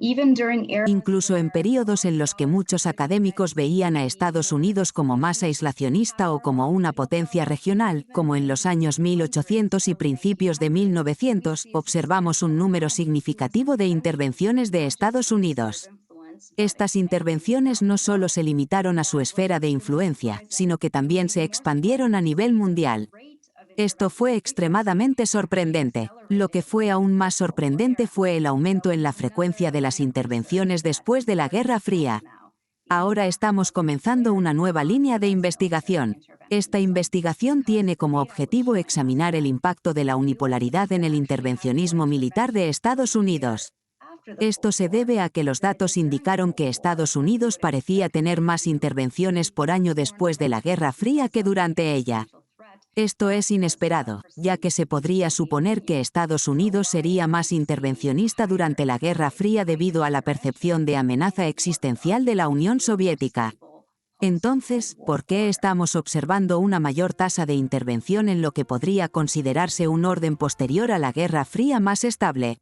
Incluso en períodos en los que muchos académicos veían a Estados Unidos como más aislacionista o como una potencia regional, como en los años 1800 y principios de 1900, observamos un número significativo de intervenciones de Estados Unidos. Estas intervenciones no solo se limitaron a su esfera de influencia, sino que también se expandieron a nivel mundial. Esto fue extremadamente sorprendente. Lo que fue aún más sorprendente fue el aumento en la frecuencia de las intervenciones después de la Guerra Fría. Ahora estamos comenzando una nueva línea de investigación. Esta investigación tiene como objetivo examinar el impacto de la unipolaridad en el intervencionismo militar de Estados Unidos. Esto se debe a que los datos indicaron que Estados Unidos parecía tener más intervenciones por año después de la Guerra Fría que durante ella. Esto es inesperado, ya que se podría suponer que Estados Unidos sería más intervencionista durante la Guerra Fría debido a la percepción de amenaza existencial de la Unión Soviética. Entonces, ¿por qué estamos observando una mayor tasa de intervención en lo que podría considerarse un orden posterior a la Guerra Fría más estable?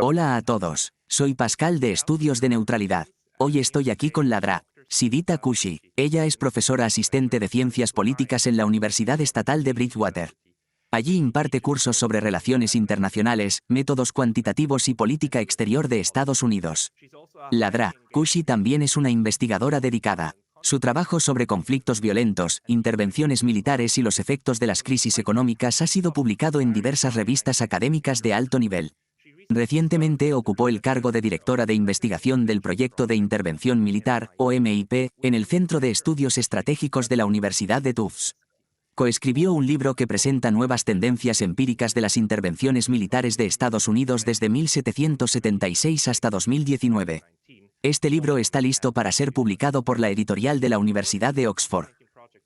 Hola a todos, soy Pascal de Estudios de Neutralidad. Hoy estoy aquí con la Dra. Siddhita Kushi. Ella es profesora asistente de Ciencias Políticas en la Universidad Estatal de Bridgewater. Allí imparte cursos sobre relaciones internacionales, métodos cuantitativos y política exterior de Estados Unidos. La Dra. Kushi también es una investigadora dedicada. Su trabajo sobre conflictos violentos, intervenciones militares y los efectos de las crisis económicas ha sido publicado en diversas revistas académicas de alto nivel. Recientemente ocupó el cargo de directora de investigación del Proyecto de Intervención Militar, OMIP, en el Centro de Estudios Estratégicos de la Universidad de Tufts. Coescribió un libro que presenta nuevas tendencias empíricas de las intervenciones militares de Estados Unidos desde 1776 hasta 2019. Este libro está listo para ser publicado por la editorial de la Universidad de Oxford.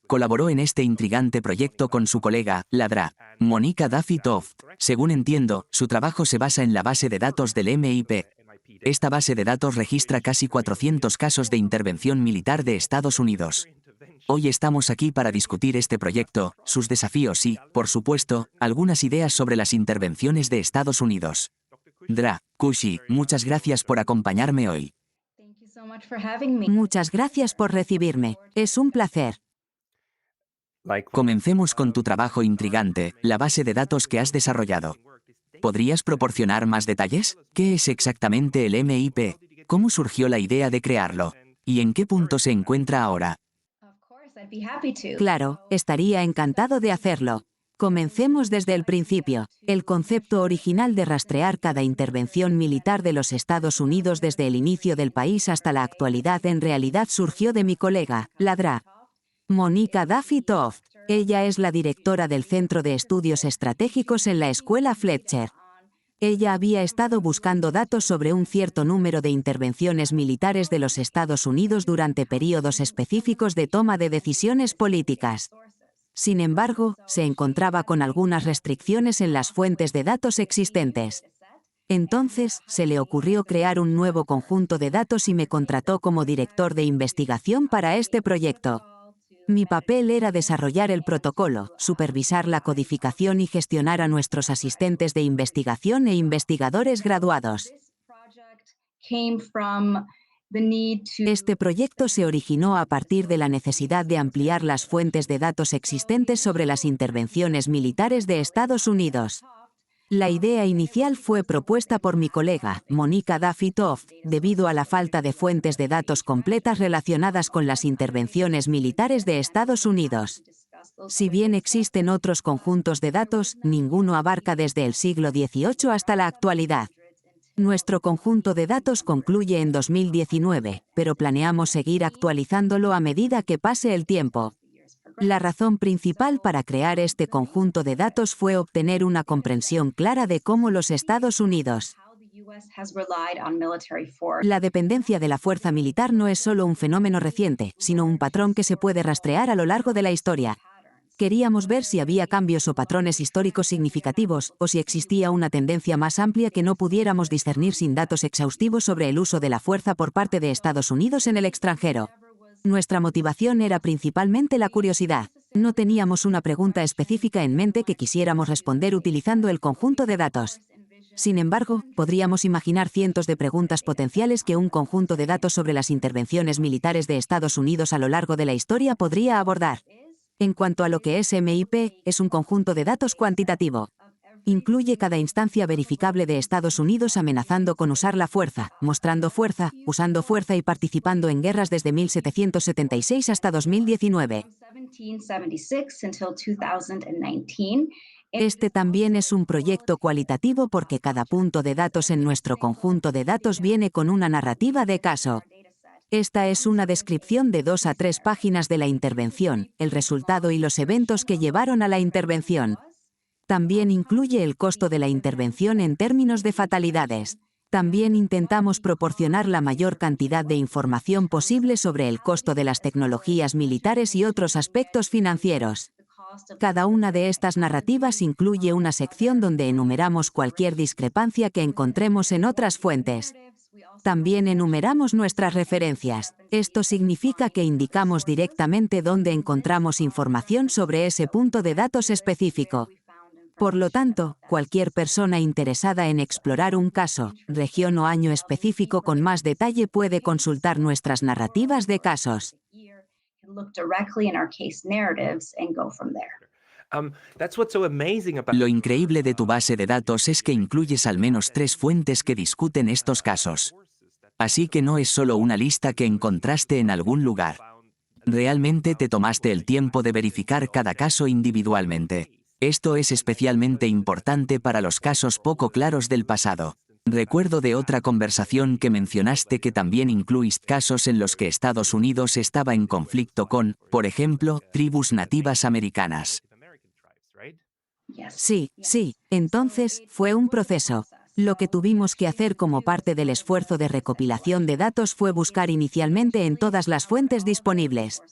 Colaboró en este intrigante proyecto con su colega, la Dra. Monica Duffy Toft. Según entiendo, su trabajo se basa en la base de datos del MIP. Esta base de datos registra casi 400 casos de intervención militar de Estados Unidos. Hoy estamos aquí para discutir este proyecto, sus desafíos y, por supuesto, algunas ideas sobre las intervenciones de Estados Unidos. Dra. Kushi, muchas gracias por acompañarme hoy. Muchas gracias por recibirme. Es un placer. Comencemos con tu trabajo intrigante, la base de datos que has desarrollado. ¿Podrías proporcionar más detalles? ¿Qué es exactamente el MIP? ¿Cómo surgió la idea de crearlo? ¿Y en qué punto se encuentra ahora? Claro, estaría encantado de hacerlo. Comencemos desde el principio. El concepto original de rastrear cada intervención militar de los Estados Unidos desde el inicio del país hasta la actualidad en realidad surgió de mi colega, la Dra. Monica Duffy Toft. Ella es la directora del Centro de Estudios Estratégicos en la Escuela Fletcher. Ella había estado buscando datos sobre un cierto número de intervenciones militares de los Estados Unidos durante períodos específicos de toma de decisiones políticas. Sin embargo, se encontraba con algunas restricciones en las fuentes de datos existentes. Entonces, se le ocurrió crear un nuevo conjunto de datos y me contrató como director de investigación para este proyecto. Mi papel era desarrollar el protocolo, supervisar la codificación y gestionar a nuestros asistentes de investigación e investigadores graduados. Este proyecto se originó a partir de la necesidad de ampliar las fuentes de datos existentes sobre las intervenciones militares de Estados Unidos. La idea inicial fue propuesta por mi colega, Monica Duffy Toft, debido a la falta de fuentes de datos completas relacionadas con las intervenciones militares de Estados Unidos. Si bien existen otros conjuntos de datos, ninguno abarca desde el siglo XVIII hasta la actualidad. Nuestro conjunto de datos concluye en 2019, pero planeamos seguir actualizándolo a medida que pase el tiempo. La razón principal para crear este conjunto de datos fue obtener una comprensión clara de cómo los Estados Unidos. La dependencia de la fuerza militar no es solo un fenómeno reciente, sino un patrón que se puede rastrear a lo largo de la historia. Queríamos ver si había cambios o patrones históricos significativos, o si existía una tendencia más amplia que no pudiéramos discernir sin datos exhaustivos sobre el uso de la fuerza por parte de Estados Unidos en el extranjero. Nuestra motivación era principalmente la curiosidad. No teníamos una pregunta específica en mente que quisiéramos responder utilizando el conjunto de datos. Sin embargo, podríamos imaginar cientos de preguntas potenciales que un conjunto de datos sobre las intervenciones militares de Estados Unidos a lo largo de la historia podría abordar. En cuanto a lo que es MIP, es un conjunto de datos cuantitativo. Incluye cada instancia verificable de Estados Unidos amenazando con usar la fuerza, mostrando fuerza, usando fuerza y participando en guerras desde 1776 hasta 2019. Este también es un proyecto cualitativo porque cada punto de datos en nuestro conjunto de datos viene con una narrativa de caso. Esta es una descripción de 2 a 3 páginas de la intervención, el resultado y los eventos que llevaron a la intervención. También incluye el costo de la intervención en términos de fatalidades. También intentamos proporcionar la mayor cantidad de información posible sobre el costo de las tecnologías militares y otros aspectos financieros. Cada una de estas narrativas incluye una sección donde enumeramos cualquier discrepancia que encontremos en otras fuentes. También enumeramos nuestras referencias. Esto significa que indicamos directamente dónde encontramos información sobre ese punto de datos específico. Por lo tanto, cualquier persona interesada en explorar un caso, región o año específico con más detalle puede consultar nuestras narrativas de casos. Lo increíble de tu base de datos es que incluyes al menos 3 fuentes que discuten estos casos. Así que no es solo una lista que encontraste en algún lugar. Realmente te tomaste el tiempo de verificar cada caso individualmente. Esto es especialmente importante para los casos poco claros del pasado. Recuerdo de otra conversación que mencionaste que también incluiste casos en los que Estados Unidos estaba en conflicto con, por ejemplo, tribus nativas americanas. Sí. Entonces, fue un proceso. Lo que tuvimos que hacer como parte del esfuerzo de recopilación de datos fue buscar inicialmente en todas las fuentes disponibles.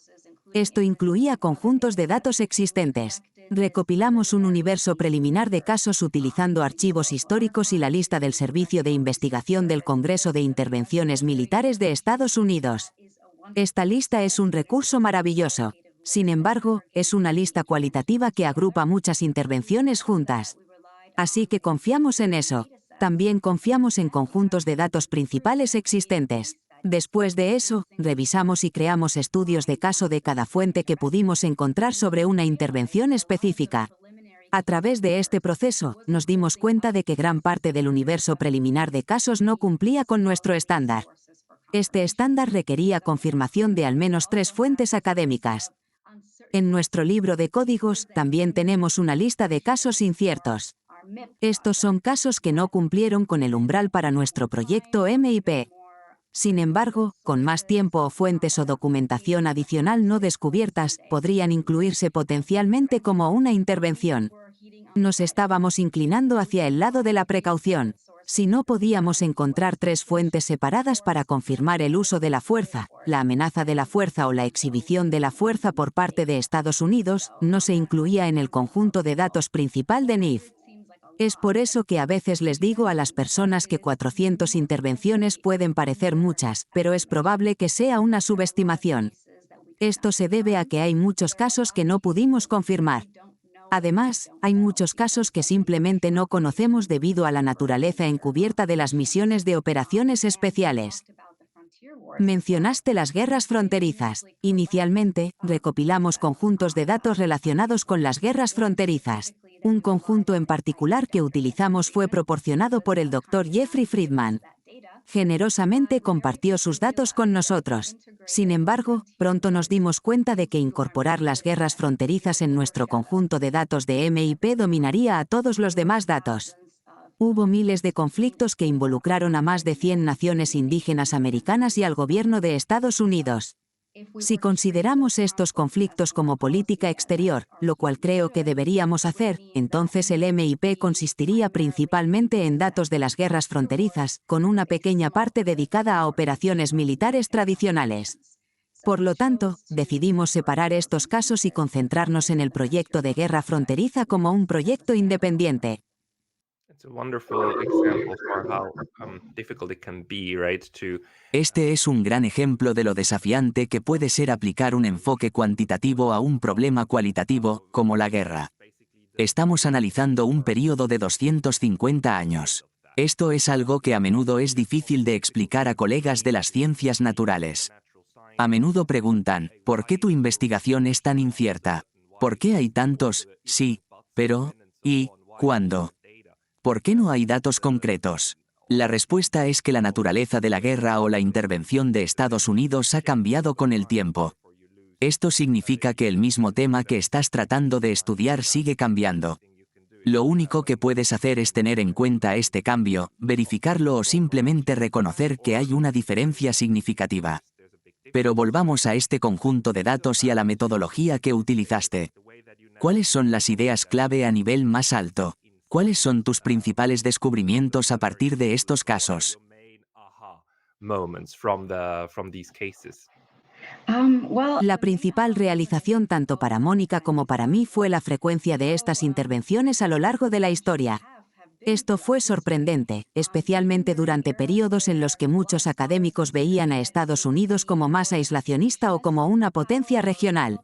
Esto incluía conjuntos de datos existentes. Recopilamos un universo preliminar de casos utilizando archivos históricos y la lista del Servicio de Investigación del Congreso de Intervenciones Militares de Estados Unidos. Esta lista es un recurso maravilloso. Sin embargo, es una lista cualitativa que agrupa muchas intervenciones juntas. Así que confiamos en eso. También confiamos en conjuntos de datos principales existentes. Después de eso, revisamos y creamos estudios de caso de cada fuente que pudimos encontrar sobre una intervención específica. A través de este proceso, nos dimos cuenta de que gran parte del universo preliminar de casos no cumplía con nuestro estándar. Este estándar requería confirmación de al menos 3 fuentes académicas. En nuestro libro de códigos, también tenemos una lista de casos inciertos. Estos son casos que no cumplieron con el umbral para nuestro proyecto MIP. Sin embargo, con más tiempo o fuentes o documentación adicional no descubiertas, podrían incluirse potencialmente como una intervención. Nos estábamos inclinando hacia el lado de la precaución. Si no podíamos encontrar 3 fuentes separadas para confirmar el uso de la fuerza, la amenaza de la fuerza o la exhibición de la fuerza por parte de Estados Unidos, no se incluía en el conjunto de datos principal de NIF. Es por eso que a veces les digo a las personas que 400 intervenciones pueden parecer muchas, pero es probable que sea una subestimación. Esto se debe a que hay muchos casos que no pudimos confirmar. Además, hay muchos casos que simplemente no conocemos debido a la naturaleza encubierta de las misiones de operaciones especiales. Mencionaste las guerras fronterizas. Inicialmente, recopilamos conjuntos de datos relacionados con las guerras fronterizas. Un conjunto en particular que utilizamos fue proporcionado por el Dr. Jeffrey Friedman. Generosamente compartió sus datos con nosotros. Sin embargo, pronto nos dimos cuenta de que incorporar las guerras fronterizas en nuestro conjunto de datos de MIP dominaría a todos los demás datos. Hubo miles de conflictos que involucraron a más de 100 naciones indígenas americanas y al gobierno de Estados Unidos. Si consideramos estos conflictos como política exterior, lo cual creo que deberíamos hacer, entonces el MIP consistiría principalmente en datos de las guerras fronterizas, con una pequeña parte dedicada a operaciones militares tradicionales. Por lo tanto, decidimos separar estos casos y concentrarnos en el proyecto de guerra fronteriza como un proyecto independiente. Este es un gran ejemplo de lo desafiante que puede ser aplicar un enfoque cuantitativo a un problema cualitativo, como la guerra. Estamos analizando un período de 250 años. Esto es algo que a menudo es difícil de explicar a colegas de las ciencias naturales. A menudo preguntan, ¿por qué tu investigación es tan incierta? ¿Por qué hay tantos sí, pero, y, cuándo? ¿Por qué no hay datos concretos? La respuesta es que la naturaleza de la guerra o la intervención de Estados Unidos ha cambiado con el tiempo. Esto significa que el mismo tema que estás tratando de estudiar sigue cambiando. Lo único que puedes hacer es tener en cuenta este cambio, verificarlo o simplemente reconocer que hay una diferencia significativa. Pero volvamos a este conjunto de datos y a la metodología que utilizaste. ¿Cuáles son las ideas clave a nivel más alto? ¿Cuáles son tus principales descubrimientos a partir de estos casos? La principal realización tanto para Mónica como para mí fue la frecuencia de estas intervenciones a lo largo de la historia. Esto fue sorprendente, especialmente durante periodos en los que muchos académicos veían a Estados Unidos como más aislacionista o como una potencia regional.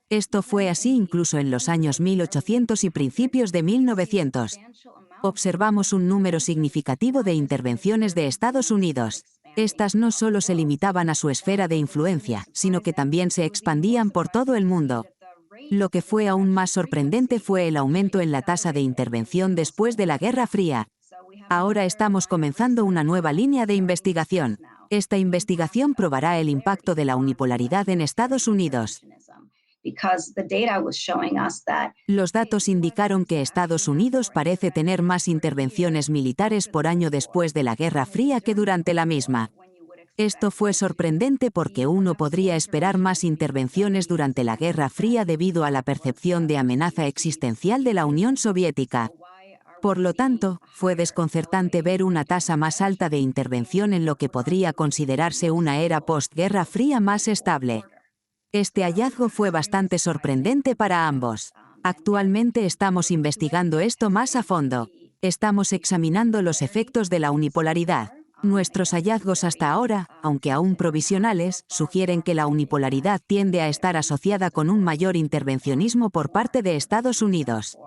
Esto fue así incluso en los años 1800 y principios de 1900. Observamos un número significativo de intervenciones de Estados Unidos. Estas no solo se limitaban a su esfera de influencia, sino que también se expandían por todo el mundo. Lo que fue aún más sorprendente fue el aumento en la tasa de intervención después de la Guerra Fría. Ahora estamos comenzando una nueva línea de investigación. Esta investigación probará el impacto de la unipolaridad en Estados Unidos. Los datos indicaron que Estados Unidos parece tener más intervenciones militares por año después de la Guerra Fría que durante la misma. Esto fue sorprendente porque uno podría esperar más intervenciones durante la Guerra Fría debido a la percepción de amenaza existencial de la Unión Soviética. Por lo tanto, fue desconcertante ver una tasa más alta de intervención en lo que podría considerarse una era post-Guerra Fría más estable. Este hallazgo fue bastante sorprendente para ambos. Actualmente estamos investigando esto más a fondo. Estamos examinando los efectos de la unipolaridad. Nuestros hallazgos hasta ahora, aunque aún provisionales, sugieren que la unipolaridad tiende a estar asociada con un mayor intervencionismo por parte de Estados Unidos.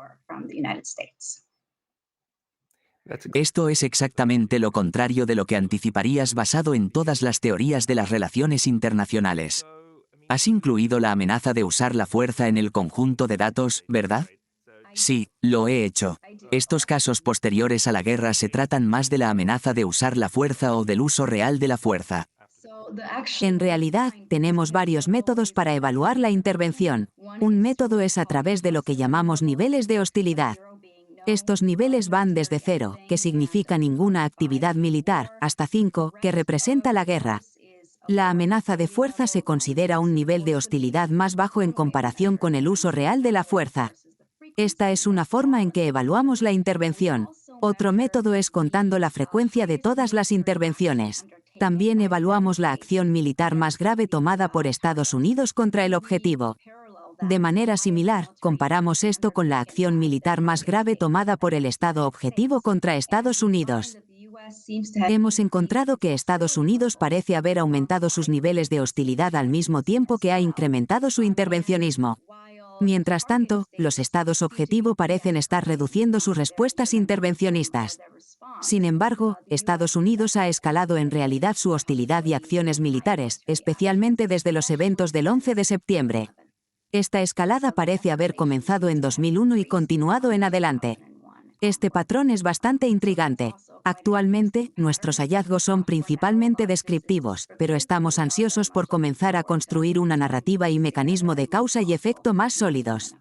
Esto es exactamente lo contrario de lo que anticiparías basado en todas las teorías de las relaciones internacionales. ¿Has incluido la amenaza de usar la fuerza en el conjunto de datos, verdad? Sí, lo he hecho. Estos casos posteriores a la guerra se tratan más de la amenaza de usar la fuerza o del uso real de la fuerza. En realidad, tenemos varios métodos para evaluar la intervención. Un método es a través de lo que llamamos niveles de hostilidad. Estos niveles van desde 0, que significa ninguna actividad militar, hasta 5, que representa la guerra. La amenaza de fuerza se considera un nivel de hostilidad más bajo en comparación con el uso real de la fuerza. Esta es una forma en que evaluamos la intervención. Otro método es contando la frecuencia de todas las intervenciones. También evaluamos la acción militar más grave tomada por Estados Unidos contra el objetivo. De manera similar, comparamos esto con la acción militar más grave tomada por el Estado objetivo contra Estados Unidos. Hemos encontrado que Estados Unidos parece haber aumentado sus niveles de hostilidad al mismo tiempo que ha incrementado su intervencionismo. Mientras tanto, los estados objetivo parecen estar reduciendo sus respuestas intervencionistas. Sin embargo, Estados Unidos ha escalado en realidad su hostilidad y acciones militares, especialmente desde los eventos del 11 de septiembre. Esta escalada parece haber comenzado en 2001 y continuado en adelante. Este patrón es bastante intrigante. Actualmente, nuestros hallazgos son principalmente descriptivos, pero estamos ansiosos por comenzar a construir una narrativa y mecanismo de causa y efecto más sólidos.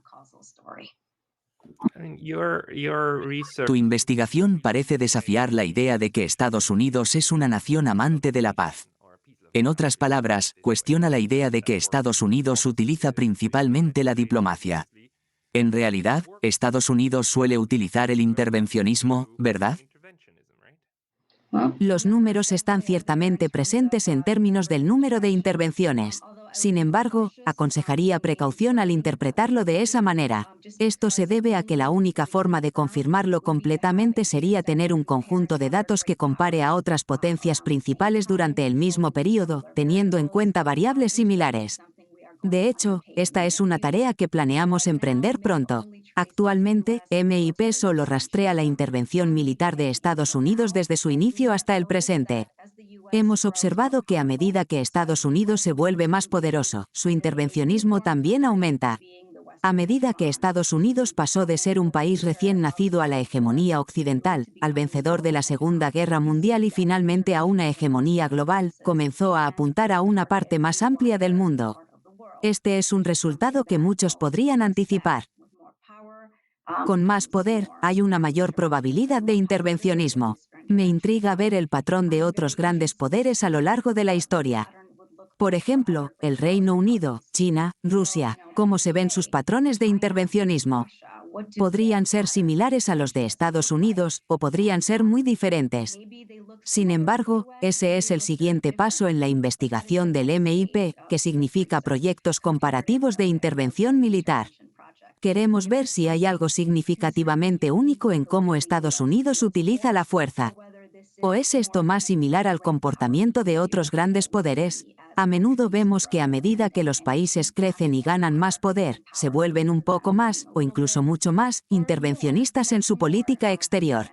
Tu investigación parece desafiar la idea de que Estados Unidos es una nación amante de la paz. En otras palabras, cuestiona la idea de que Estados Unidos utiliza principalmente la diplomacia. En realidad, Estados Unidos suele utilizar el intervencionismo, ¿verdad? Los números están ciertamente presentes en términos del número de intervenciones. Sin embargo, aconsejaría precaución al interpretarlo de esa manera. Esto se debe a que la única forma de confirmarlo completamente sería tener un conjunto de datos que compare a otras potencias principales durante el mismo período, teniendo en cuenta variables similares. De hecho, esta es una tarea que planeamos emprender pronto. Actualmente, MIP solo rastrea la intervención militar de Estados Unidos desde su inicio hasta el presente. Hemos observado que a medida que Estados Unidos se vuelve más poderoso, su intervencionismo también aumenta. A medida que Estados Unidos pasó de ser un país recién nacido a la hegemonía occidental, al vencedor de la Segunda Guerra Mundial y finalmente a una hegemonía global, comenzó a apuntar a una parte más amplia del mundo. Este es un resultado que muchos podrían anticipar. Con más poder, hay una mayor probabilidad de intervencionismo. Me intriga ver el patrón de otros grandes poderes a lo largo de la historia. Por ejemplo, el Reino Unido, China, Rusia, ¿cómo se ven sus patrones de intervencionismo? Podrían ser similares a los de Estados Unidos o podrían ser muy diferentes. Sin embargo, ese es el siguiente paso en la investigación del MIP, que significa proyectos comparativos de intervención militar. Queremos ver si hay algo significativamente único en cómo Estados Unidos utiliza la fuerza. ¿O es esto más similar al comportamiento de otros grandes poderes? A menudo vemos que a medida que los países crecen y ganan más poder, se vuelven un poco más, o incluso mucho más, intervencionistas en su política exterior.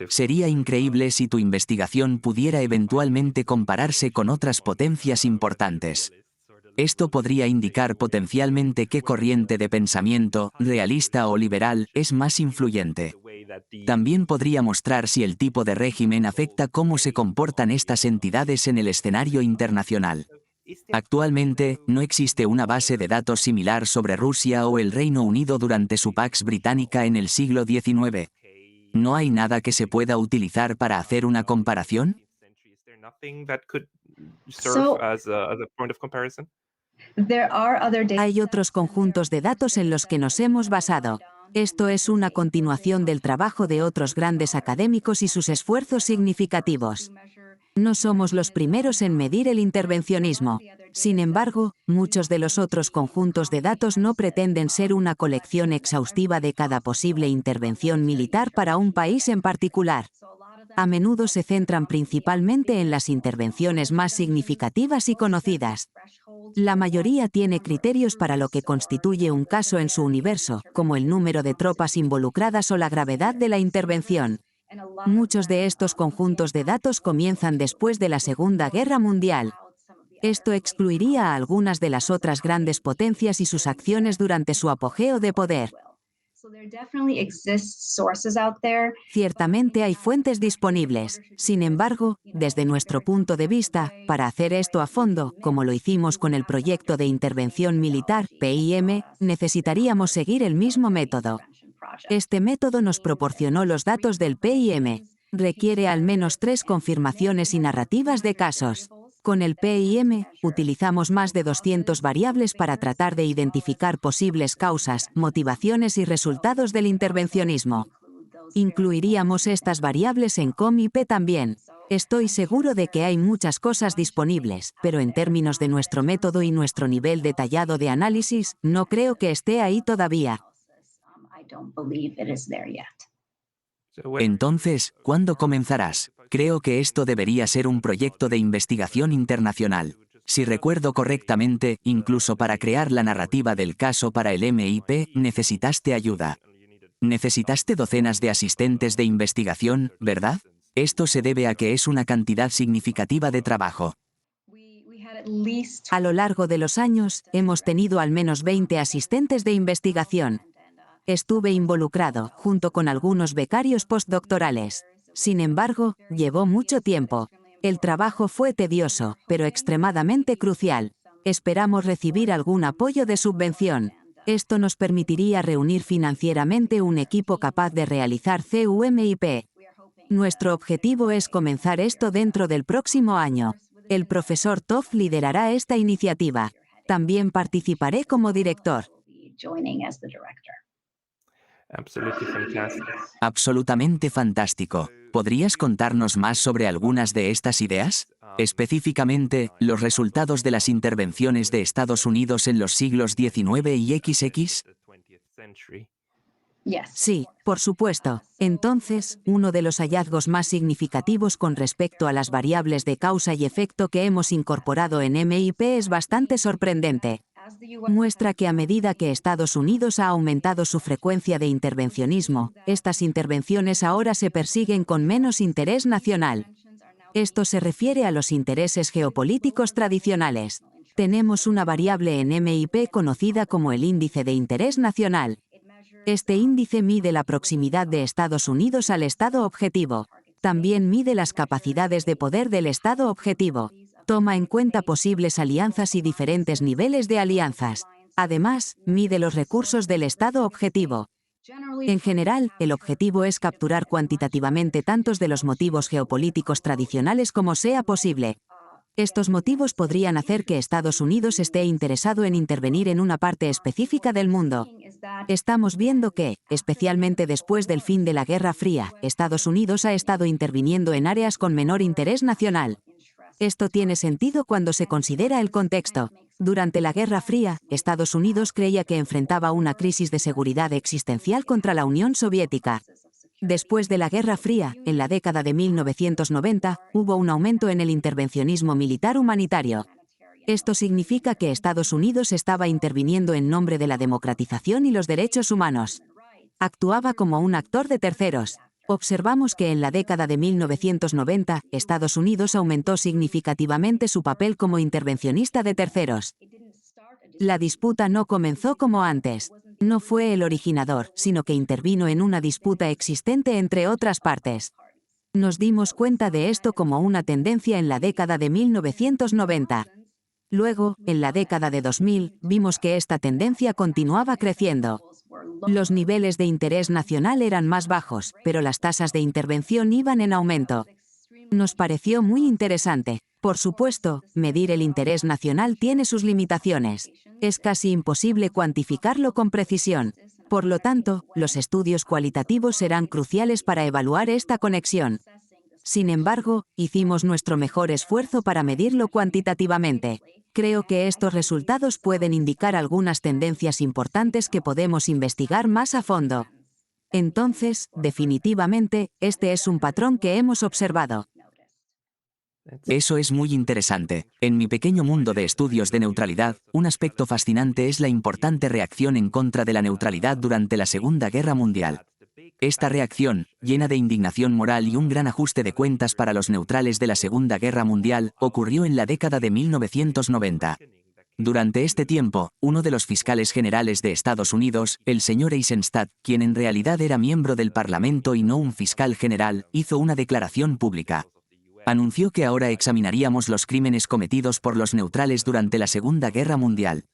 Sería increíble si tu investigación pudiera eventualmente compararse con otras potencias importantes. Esto podría indicar potencialmente qué corriente de pensamiento, realista o liberal, es más influyente. También podría mostrar si el tipo de régimen afecta cómo se comportan estas entidades en el escenario internacional. Actualmente, no existe una base de datos similar sobre Rusia o el Reino Unido durante su Pax Británica en el siglo XIX. ¿No hay nada que se pueda utilizar para hacer una comparación? Hay otros conjuntos de datos en los que nos hemos basado. Esto es una continuación del trabajo de otros grandes académicos y sus esfuerzos significativos. No somos los primeros en medir el intervencionismo. Sin embargo, muchos de los otros conjuntos de datos no pretenden ser una colección exhaustiva de cada posible intervención militar para un país en particular. A menudo se centran principalmente en las intervenciones más significativas y conocidas. La mayoría tiene criterios para lo que constituye un caso en su universo, como el número de tropas involucradas o la gravedad de la intervención. Muchos de estos conjuntos de datos comienzan después de la Segunda Guerra Mundial. Esto excluiría a algunas de las otras grandes potencias y sus acciones durante su apogeo de poder. Ciertamente hay fuentes disponibles. Sin embargo, desde nuestro punto de vista, para hacer esto a fondo, como lo hicimos con el proyecto de intervención militar, PIM, necesitaríamos seguir el mismo método. Este método nos proporcionó los datos del PIM. Requiere al menos 3 confirmaciones y narrativas de casos. Con el PIM, utilizamos más de 200 variables para tratar de identificar posibles causas, motivaciones y resultados del intervencionismo. Incluiríamos estas variables en COMIP también. Estoy seguro de que hay muchas cosas disponibles, pero en términos de nuestro método y nuestro nivel detallado de análisis, no creo que esté ahí todavía. Entonces, ¿cuándo comenzarás? Creo que esto debería ser un proyecto de investigación internacional. Si recuerdo correctamente, incluso para crear la narrativa del caso para el MIP, necesitaste ayuda. Necesitaste docenas de asistentes de investigación, ¿verdad? Esto se debe a que es una cantidad significativa de trabajo. A lo largo de los años, hemos tenido al menos 20 asistentes de investigación. Estuve involucrado, junto con algunos becarios postdoctorales. Sin embargo, llevó mucho tiempo. El trabajo fue tedioso, pero extremadamente crucial. Esperamos recibir algún apoyo de subvención. Esto nos permitiría reunir financieramente un equipo capaz de realizar CUMIP. Nuestro objetivo es comenzar esto dentro del próximo año. El profesor Toff liderará esta iniciativa. También participaré como director. Absolutamente fantástico. ¿Podrías contarnos más sobre algunas de estas ideas? Específicamente, los resultados de las intervenciones de Estados Unidos en los siglos XIX y XX. Sí, por supuesto. Entonces, uno de los hallazgos más significativos con respecto a las variables de causa y efecto que hemos incorporado en MIP es bastante sorprendente. Muestra que a medida que Estados Unidos ha aumentado su frecuencia de intervencionismo, estas intervenciones ahora se persiguen con menos interés nacional. Esto se refiere a los intereses geopolíticos tradicionales. Tenemos una variable en MIP conocida como el índice de interés nacional. Este índice mide la proximidad de Estados Unidos al Estado objetivo. También mide las capacidades de poder del Estado objetivo. Toma en cuenta posibles alianzas y diferentes niveles de alianzas. Además, mide los recursos del Estado objetivo. En general, el objetivo es capturar cuantitativamente tantos de los motivos geopolíticos tradicionales como sea posible. Estos motivos podrían hacer que Estados Unidos esté interesado en intervenir en una parte específica del mundo. Estamos viendo que, especialmente después del fin de la Guerra Fría, Estados Unidos ha estado interviniendo en áreas con menor interés nacional. Esto tiene sentido cuando se considera el contexto. Durante la Guerra Fría, Estados Unidos creía que enfrentaba una crisis de seguridad existencial contra la Unión Soviética. Después de la Guerra Fría, en la década de 1990, hubo un aumento en el intervencionismo militar humanitario. Esto significa que Estados Unidos estaba interviniendo en nombre de la democratización y los derechos humanos. Actuaba como un actor de terceros. Observamos que en la década de 1990, Estados Unidos aumentó significativamente su papel como intervencionista de terceros. La disputa no comenzó como antes. No fue el originador, sino que intervino en una disputa existente entre otras partes. Nos dimos cuenta de esto como una tendencia en la década de 1990. Luego, en la década de 2000, vimos que esta tendencia continuaba creciendo. Los niveles de interés nacional eran más bajos, pero las tasas de intervención iban en aumento. Nos pareció muy interesante. Por supuesto, medir el interés nacional tiene sus limitaciones. Es casi imposible cuantificarlo con precisión. Por lo tanto, los estudios cualitativos serán cruciales para evaluar esta conexión. Sin embargo, hicimos nuestro mejor esfuerzo para medirlo cuantitativamente. Creo que estos resultados pueden indicar algunas tendencias importantes que podemos investigar más a fondo. Entonces, definitivamente, este es un patrón que hemos observado. Eso es muy interesante. En mi pequeño mundo de estudios de neutralidad, un aspecto fascinante es la importante reacción en contra de la neutralidad durante la Segunda Guerra Mundial. Esta reacción, llena de indignación moral y un gran ajuste de cuentas para los neutrales de la Segunda Guerra Mundial, ocurrió en la década de 1990. Durante este tiempo, uno de los fiscales generales de Estados Unidos, el señor Eisenstadt, quien en realidad era miembro del Parlamento y no un fiscal general, hizo una declaración pública. Anunció que ahora examinaríamos los crímenes cometidos por los neutrales durante la Segunda Guerra Mundial.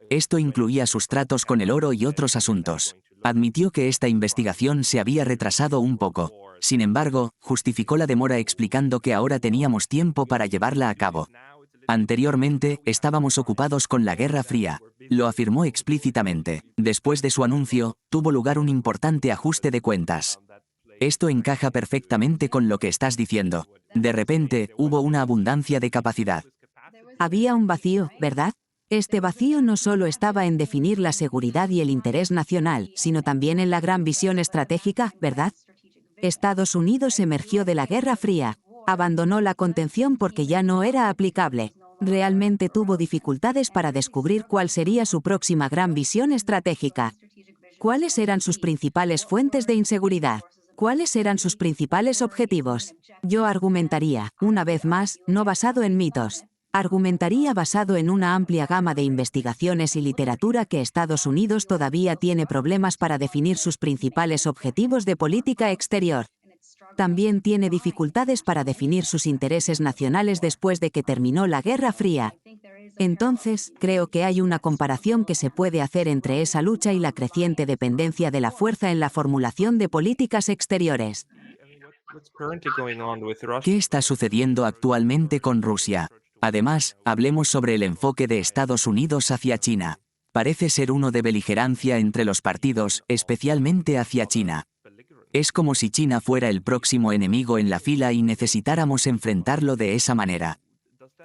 Esto incluía sus tratos con el oro y otros asuntos. Admitió que esta investigación se había retrasado un poco. Sin embargo, justificó la demora explicando que ahora teníamos tiempo para llevarla a cabo. Anteriormente, estábamos ocupados con la Guerra Fría. Lo afirmó explícitamente. Después de su anuncio, tuvo lugar un importante ajuste de cuentas. Esto encaja perfectamente con lo que estás diciendo. De repente, hubo una abundancia de capacidad. Había un vacío, ¿verdad? Este vacío no solo estaba en definir la seguridad y el interés nacional, sino también en la gran visión estratégica, ¿verdad? Estados Unidos emergió de la Guerra Fría, abandonó la contención porque ya no era aplicable. Realmente tuvo dificultades para descubrir cuál sería su próxima gran visión estratégica. ¿Cuáles eran sus principales fuentes de inseguridad? ¿Cuáles eran sus principales objetivos? Yo argumentaría, una vez más, no basado en mitos. Argumentaría basado en una amplia gama de investigaciones y literatura que Estados Unidos todavía tiene problemas para definir sus principales objetivos de política exterior. También tiene dificultades para definir sus intereses nacionales después de que terminó la Guerra Fría. Entonces, creo que hay una comparación que se puede hacer entre esa lucha y la creciente dependencia de la fuerza en la formulación de políticas exteriores. ¿Qué está sucediendo actualmente con Rusia? Además, hablemos sobre el enfoque de Estados Unidos hacia China. Parece ser uno de beligerancia entre los partidos, especialmente hacia China. Es como si China fuera el próximo enemigo en la fila y necesitáramos enfrentarlo de esa manera.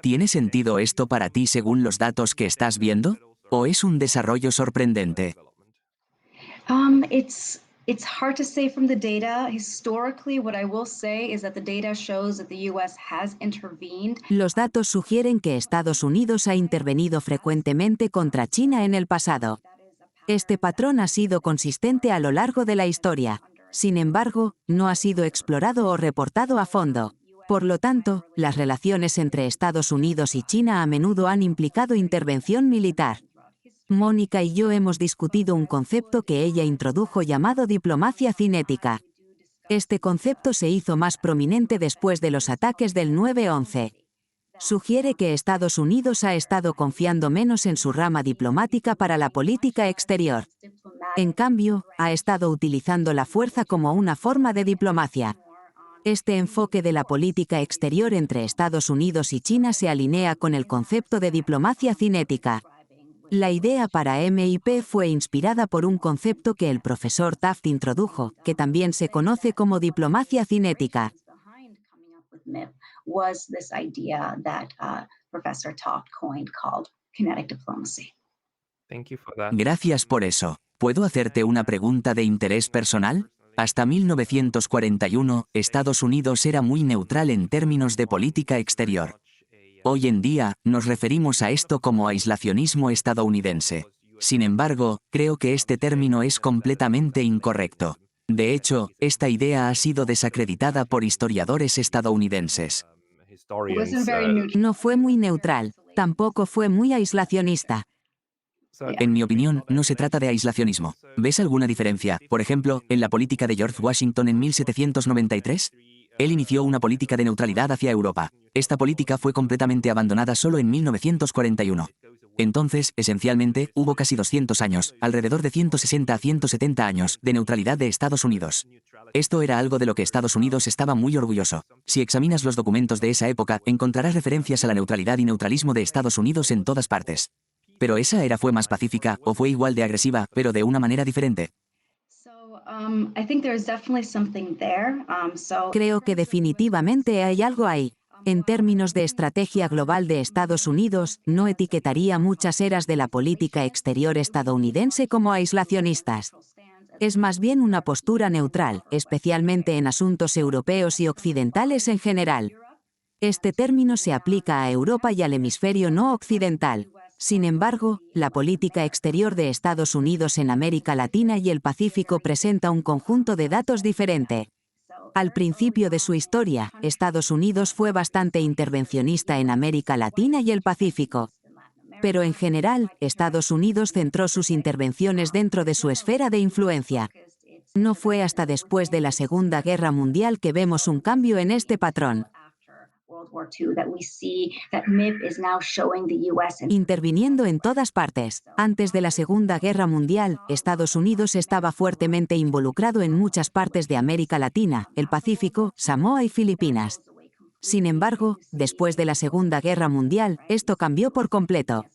¿Tiene sentido esto para ti según los datos que estás viendo? ¿O es un desarrollo sorprendente? It's hard to say from the data. Historically, what I will say is that the data shows that the US has intervened. Los datos sugieren que Estados Unidos ha intervenido frecuentemente contra China en el pasado. Este patrón ha sido consistente a lo largo de la historia. Sin embargo, no ha sido explorado o reportado a fondo. Por lo tanto, las relaciones entre Estados Unidos y China a menudo han implicado intervención militar. Mónica y yo hemos discutido un concepto que ella introdujo llamado diplomacia cinética. Este concepto se hizo más prominente después de los ataques del 9/11. Sugiere que Estados Unidos ha estado confiando menos en su rama diplomática para la política exterior. En cambio, ha estado utilizando la fuerza como una forma de diplomacia. Este enfoque de la política exterior entre Estados Unidos y China se alinea con el concepto de diplomacia cinética. La idea para MIP fue inspirada por un concepto que el profesor Taft introdujo, que también se conoce como diplomacia cinética. Was this idea that Professor Taft coined called kinetic diplomacy. Gracias por eso. ¿Puedo hacerte una pregunta de interés personal? Hasta 1941, Estados Unidos era muy neutral en términos de política exterior. Hoy en día, nos referimos a esto como aislacionismo estadounidense. Sin embargo, creo que este término es completamente incorrecto. De hecho, esta idea ha sido desacreditada por historiadores estadounidenses. No fue muy neutral, tampoco fue muy aislacionista. En mi opinión, no se trata de aislacionismo. ¿Ves alguna diferencia, por ejemplo, en la política de George Washington en 1793? Él inició una política de neutralidad hacia Europa. Esta política fue completamente abandonada solo en 1941. Entonces, esencialmente, hubo casi 200 años, alrededor de 160 a 170 años, de neutralidad de Estados Unidos. Esto era algo de lo que Estados Unidos estaba muy orgulloso. Si examinas los documentos de esa época, encontrarás referencias a la neutralidad y neutralismo de Estados Unidos en todas partes. Pero esa era fue más pacífica, o fue igual de agresiva, pero de una manera diferente. Creo que definitivamente hay algo ahí. En términos de estrategia global de Estados Unidos, no etiquetaría muchas eras de la política exterior estadounidense como aislacionistas. Es más bien una postura neutral, especialmente en asuntos europeos y occidentales en general. Este término se aplica a Europa y al hemisferio no occidental. Sin embargo, la política exterior de Estados Unidos en América Latina y el Pacífico presenta un conjunto de datos diferente. Al principio de su historia, Estados Unidos fue bastante intervencionista en América Latina y el Pacífico. Pero en general, Estados Unidos centró sus intervenciones dentro de su esfera de influencia. No fue hasta después de la Segunda Guerra Mundial que vemos un cambio en este patrón. Interviniendo en todas partes. Antes de la Segunda Guerra Mundial, Estados Unidos estaba fuertemente involucrado en muchas partes de América Latina, el Pacífico, Samoa y Filipinas. Sin embargo, después de la Segunda Guerra Mundial, esto cambió por completo.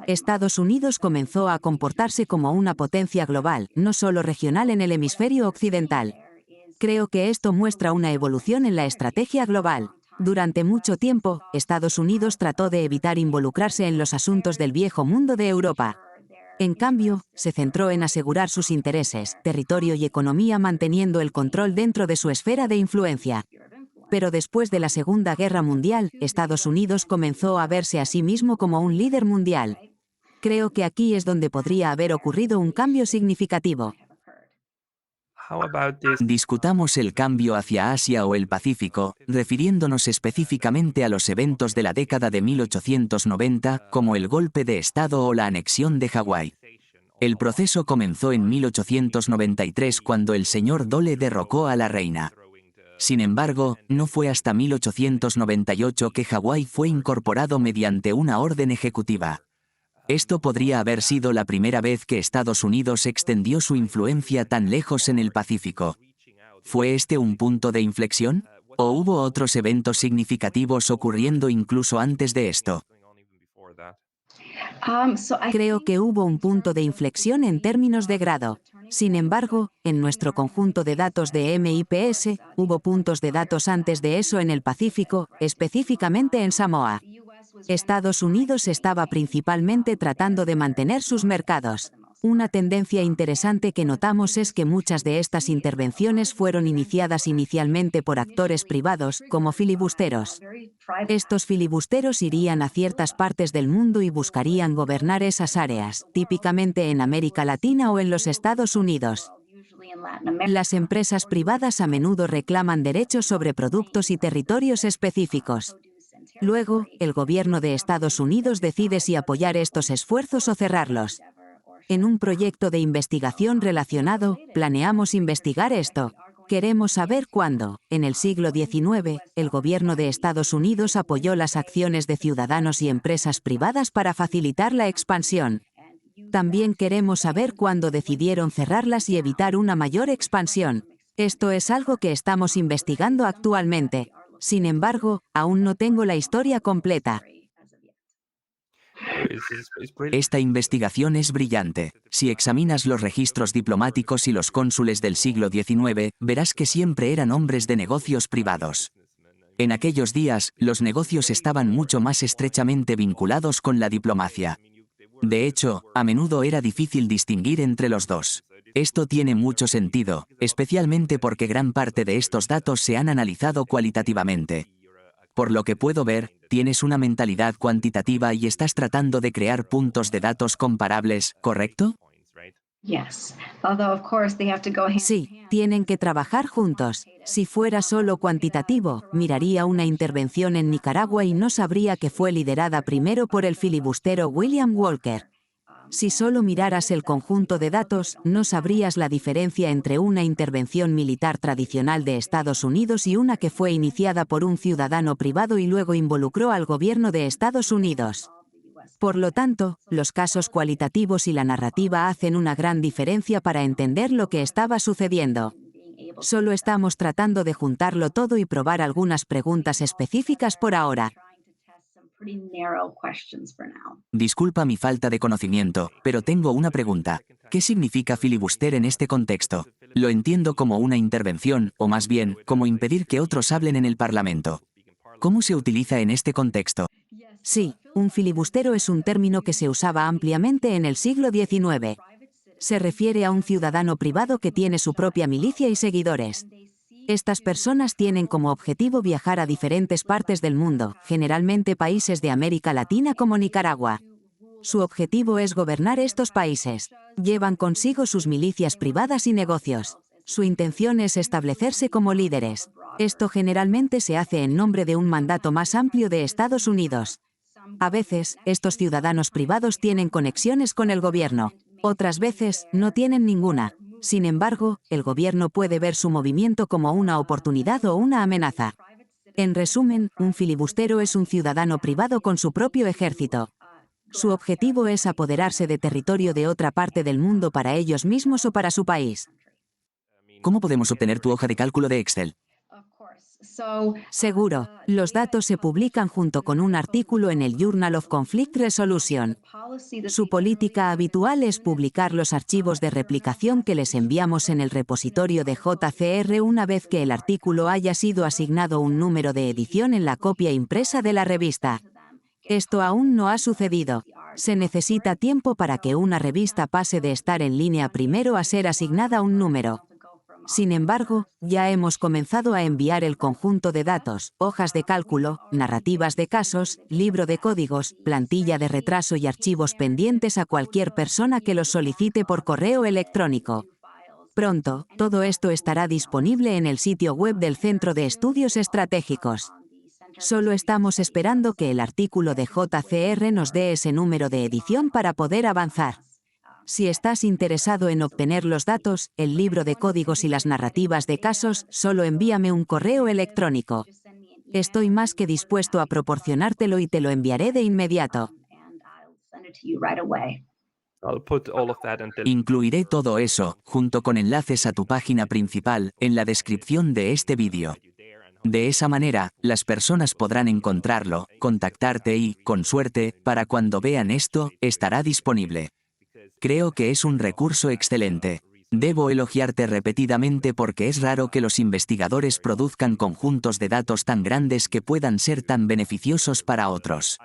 Estados Unidos comenzó a comportarse como una potencia global, no solo regional en el hemisferio occidental. Creo que esto muestra una evolución en la estrategia global. Durante mucho tiempo, Estados Unidos trató de evitar involucrarse en los asuntos del viejo mundo de Europa. En cambio, se centró en asegurar sus intereses, territorio y economía manteniendo el control dentro de su esfera de influencia. Pero después de la Segunda Guerra Mundial, Estados Unidos comenzó a verse a sí mismo como un líder mundial. Creo que aquí es donde podría haber ocurrido un cambio significativo. Discutamos el cambio hacia Asia o el Pacífico, refiriéndonos específicamente a los eventos de la década de 1890, como el golpe de Estado o la anexión de Hawái. El proceso comenzó en 1893 cuando el señor Dole derrocó a la reina. Sin embargo, no fue hasta 1898 que Hawái fue incorporado mediante una orden ejecutiva. Esto podría haber sido la primera vez que Estados Unidos extendió su influencia tan lejos en el Pacífico. ¿Fue este un punto de inflexión? ¿O hubo otros eventos significativos ocurriendo incluso antes de esto? Creo que hubo un punto de inflexión en términos de grado. Sin embargo, en nuestro conjunto de datos de MIPS, hubo puntos de datos antes de eso en el Pacífico, específicamente en Samoa. Estados Unidos estaba principalmente tratando de mantener sus mercados. Una tendencia interesante que notamos es que muchas de estas intervenciones fueron iniciadas inicialmente por actores privados, como filibusteros. Estos filibusteros irían a ciertas partes del mundo y buscarían gobernar esas áreas, típicamente en América Latina o en los Estados Unidos. Las empresas privadas a menudo reclaman derechos sobre productos y territorios específicos. Luego, el gobierno de Estados Unidos decide si apoyar estos esfuerzos o cerrarlos. En un proyecto de investigación relacionado, planeamos investigar esto. Queremos saber cuándo, en el siglo XIX, el gobierno de Estados Unidos apoyó las acciones de ciudadanos y empresas privadas para facilitar la expansión. También queremos saber cuándo decidieron cerrarlas y evitar una mayor expansión. Esto es algo que estamos investigando actualmente. Sin embargo, aún no tengo la historia completa. Esta investigación es brillante. Si examinas los registros diplomáticos y los cónsules del siglo XIX, verás que siempre eran hombres de negocios privados. En aquellos días, los negocios estaban mucho más estrechamente vinculados con la diplomacia. De hecho, a menudo era difícil distinguir entre los dos. Esto tiene mucho sentido, especialmente porque gran parte de estos datos se han analizado cualitativamente. Por lo que puedo ver, tienes una mentalidad cuantitativa y estás tratando de crear puntos de datos comparables, ¿correcto? Sí, tienen que trabajar juntos. Si fuera solo cuantitativo, miraría una intervención en Nicaragua y no sabría que fue liderada primero por el filibustero William Walker. Si solo miraras el conjunto de datos, no sabrías la diferencia entre una intervención militar tradicional de Estados Unidos y una que fue iniciada por un ciudadano privado y luego involucró al gobierno de Estados Unidos. Por lo tanto, los casos cualitativos y la narrativa hacen una gran diferencia para entender lo que estaba sucediendo. Solo estamos tratando de juntarlo todo y probar algunas preguntas específicas por ahora. Disculpa mi falta de conocimiento, pero tengo una pregunta. ¿Qué significa filibuster en este contexto? Lo entiendo como una intervención, o más bien, como impedir que otros hablen en el Parlamento. ¿Cómo se utiliza en este contexto? Sí, un filibustero es un término que se usaba ampliamente en el siglo XIX. Se refiere a un ciudadano privado que tiene su propia milicia y seguidores. Estas personas tienen como objetivo viajar a diferentes partes del mundo, generalmente países de América Latina como Nicaragua. Su objetivo es gobernar estos países. Llevan consigo sus milicias privadas y negocios. Su intención es establecerse como líderes. Esto generalmente se hace en nombre de un mandato más amplio de Estados Unidos. A veces, estos ciudadanos privados tienen conexiones con el gobierno. Otras veces, no tienen ninguna. Sin embargo, el gobierno puede ver su movimiento como una oportunidad o una amenaza. En resumen, un filibustero es un ciudadano privado con su propio ejército. Su objetivo es apoderarse de territorio de otra parte del mundo para ellos mismos o para su país. ¿Cómo podemos obtener tu hoja de cálculo de Excel? Seguro, los datos se publican junto con un artículo en el Journal of Conflict Resolution. Su política habitual es publicar los archivos de replicación que les enviamos en el repositorio de JCR una vez que el artículo haya sido asignado un número de edición en la copia impresa de la revista. Esto aún no ha sucedido. Se necesita tiempo para que una revista pase de estar en línea primero a ser asignada un número. Sin embargo, ya hemos comenzado a enviar el conjunto de datos, hojas de cálculo, narrativas de casos, libro de códigos, plantilla de retraso y archivos pendientes a cualquier persona que los solicite por correo electrónico. Pronto, todo esto estará disponible en el sitio web del Centro de Estudios Estratégicos. Solo estamos esperando que el artículo de JCR nos dé ese número de edición para poder avanzar. Si estás interesado en obtener los datos, el libro de códigos y las narrativas de casos, solo envíame un correo electrónico. Estoy más que dispuesto a proporcionártelo y te lo enviaré de inmediato. Incluiré todo eso, junto con enlaces a tu página principal, en la descripción de este vídeo. De esa manera, las personas podrán encontrarlo, contactarte y, con suerte, para cuando vean esto, estará disponible. Creo que es un recurso excelente. Debo elogiarte repetidamente porque es raro que los investigadores produzcan conjuntos de datos tan grandes que puedan ser tan beneficiosos para otros.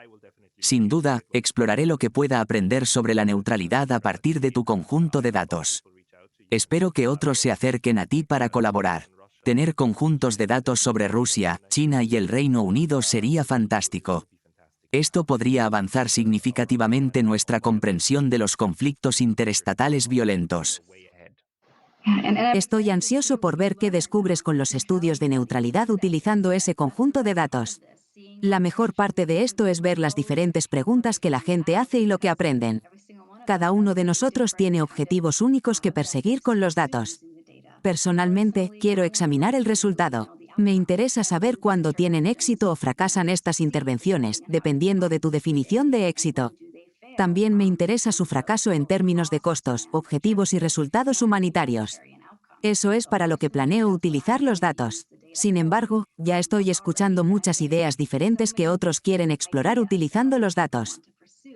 Sin duda, exploraré lo que pueda aprender sobre la neutralidad a partir de tu conjunto de datos. Espero que otros se acerquen a ti para colaborar. Tener conjuntos de datos sobre Rusia, China y el Reino Unido sería fantástico. Esto podría avanzar significativamente nuestra comprensión de los conflictos interestatales violentos. Estoy ansioso por ver qué descubres con los estudios de neutralidad utilizando ese conjunto de datos. La mejor parte de esto es ver las diferentes preguntas que la gente hace y lo que aprenden. Cada uno de nosotros tiene objetivos únicos que perseguir con los datos. Personalmente, quiero examinar el resultado. Me interesa saber cuándo tienen éxito o fracasan estas intervenciones, dependiendo de tu definición de éxito. También me interesa su fracaso en términos de costos, objetivos y resultados humanitarios. Eso es para lo que planeo utilizar los datos. Sin embargo, ya estoy escuchando muchas ideas diferentes que otros quieren explorar utilizando los datos.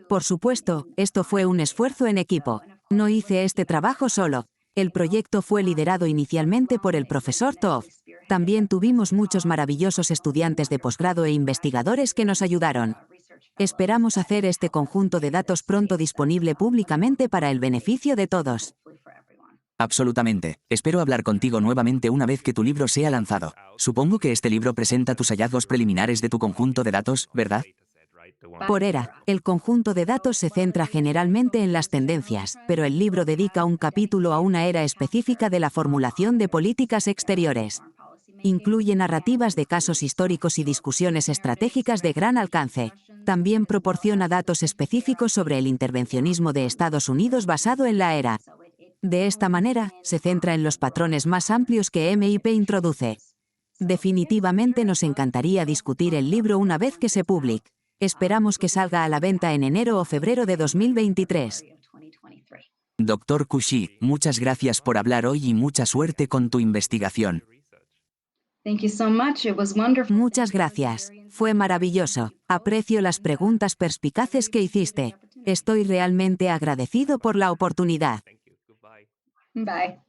Por supuesto, esto fue un esfuerzo en equipo. No hice este trabajo solo. El proyecto fue liderado inicialmente por el profesor Tov. También tuvimos muchos maravillosos estudiantes de posgrado e investigadores que nos ayudaron. Esperamos hacer este conjunto de datos pronto disponible públicamente para el beneficio de todos. Absolutamente. Espero hablar contigo nuevamente una vez que tu libro sea lanzado. Supongo que este libro presenta tus hallazgos preliminares de tu conjunto de datos, ¿verdad? Por era, el conjunto de datos se centra generalmente en las tendencias, pero el libro dedica un capítulo a una era específica de la formulación de políticas exteriores. Incluye narrativas de casos históricos y discusiones estratégicas de gran alcance. También proporciona datos específicos sobre el intervencionismo de Estados Unidos basado en la era. De esta manera, se centra en los patrones más amplios que MIP introduce. Definitivamente nos encantaría discutir el libro una vez que se publique. Esperamos que salga a la venta en enero o febrero de 2023. Dr. Kushi, muchas gracias por hablar hoy y mucha suerte con tu investigación. Muchas gracias. Fue maravilloso. Aprecio las preguntas perspicaces que hiciste. Estoy realmente agradecido por la oportunidad. Bye.